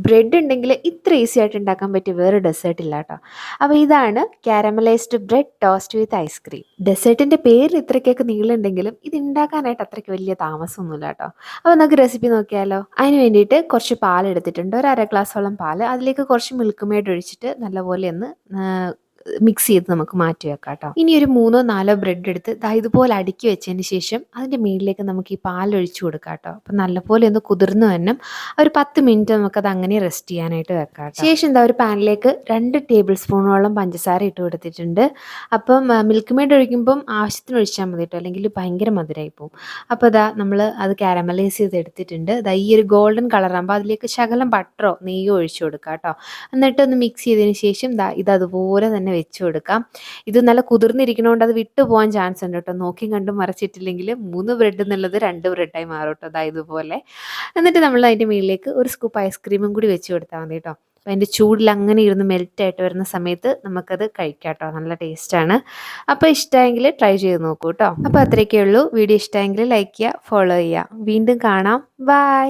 Bread ഉണ്ടെങ്കിൽ ഇത്ര easy ആയിട്ട് ഉണ്ടാക്കാൻ പറ്റിയ വേറെ ഡെസേർട്ട് ഇല്ല കേട്ടോ. അപ്പോൾ ഇതാണ് caramelised bread toast with ice cream. ഡെസേർട്ടിൻ്റെ പേര് ഇത്രയ്ക്കൊക്കെ നീളുണ്ടെങ്കിലും ഇത് ഉണ്ടാക്കാനായിട്ട് അത്രയ്ക്ക് വലിയ താമസമൊന്നുമില്ല കേട്ടോ. അപ്പോൾ നമുക്ക് റെസിപ്പി നോക്കിയാലോ. അതിന് വേണ്ടിയിട്ട് കുറച്ച് പാൽ എടുത്തിട്ടുണ്ട്, ഒരു അര ഗ്ലാസോളം പാൽ. അതിലേക്ക് കുറച്ച് മിൽക്ക് മെയ്ഡ് ഒഴിച്ചിട്ട് നല്ലപോലെ ഒന്ന് മിക്സ് ചെയ്ത് നമുക്ക് മാറ്റി വെക്കാം കേട്ടോ. ഇനി ഒരു 3-4 ബ്രെഡ് എടുത്ത് ഇതുപോലെ അടുക്കി വെച്ചതിന് ശേഷം അതിൻ്റെ മുകളിലേക്ക് നമുക്ക് ഈ പാൽ ഒഴിച്ചു കൊടുക്കാം കേട്ടോ. അപ്പം നല്ലപോലെ ഒന്ന് കുതിർന്ന് വരണം. ഒരു 10 മിനിറ്റ് നമുക്കത് അങ്ങനെ റെസ്റ്റ് ചെയ്യാനായിട്ട് വെക്കാം കേട്ടോ. ശേഷം ഒരു പാനിലേക്ക് 2 ടേബിൾ സ്പൂണോളം പഞ്ചസാര ഇട്ട് കൊടുത്തിട്ടുണ്ട്. അപ്പം മിൽക്ക് മെയ്ഡ് ഒഴിക്കുമ്പം ആവശ്യത്തിന് ഒഴിച്ചാൽ മതി കേട്ടോ, അല്ലെങ്കിൽ ഭയങ്കര മധുരമായി പോകും. അപ്പോൾ നമ്മൾ അത് കാരമലൈസ് ചെയ്ത് എടുത്തിട്ടുണ്ട്. ഈ ഒരു ഗോൾഡൻ കളറാകുമ്പോൾ അതിലേക്ക് ശകലം ബട്ടറോ നെയ്യോ ഒഴിച്ചു കൊടുക്കാം കേട്ടോ. എന്നിട്ട് ഒന്ന് മിക്സ് ചെയ്തതിന് ശേഷം ഇത് അതുപോലെ തന്നെ വെച്ച് കൊടുക്കാം. ഇത് നല്ല കുതിർന്നിരിക്കണോണ്ട് അത് വിട്ടു പോകാൻ ചാൻസ് ഉണ്ട് കേട്ടോ. നോക്കി കണ്ടും മറിച്ചിട്ടില്ലെങ്കിൽ 3 ബ്രെഡ് എന്നുള്ളത് 2 ബ്രെഡായി മാറും കേട്ടോ. ഇതുപോലെ എന്നിട്ട് നമ്മൾ അതിൻ്റെ മുകളിലേക്ക് ഒരു സ്കൂപ്പ് ഐസ്ക്രീമും കൂടി വെച്ച് കൊടുത്താൽ മതി കേട്ടോ. അപ്പോൾ അതിൻ്റെ ചൂടിൽ അങ്ങനെ ഇരുന്ന് മെൽറ്റായിട്ട് വരുന്ന സമയത്ത് നമുക്കത് കഴിക്കാം കേട്ടോ. നല്ല ടേസ്റ്റാണ്. അപ്പോൾ ഇഷ്ടമായെങ്കിൽ ട്രൈ ചെയ്ത് നോക്കൂ കേട്ടോ. അപ്പോൾ അത്രയൊക്കെ ഉള്ളൂ. വീഡിയോ ഇഷ്ടമായെങ്കിൽ ലൈക്ക് ചെയ്യുക, ഫോളോ ചെയ്യുക. വീണ്ടും കാണാം. ബൈ.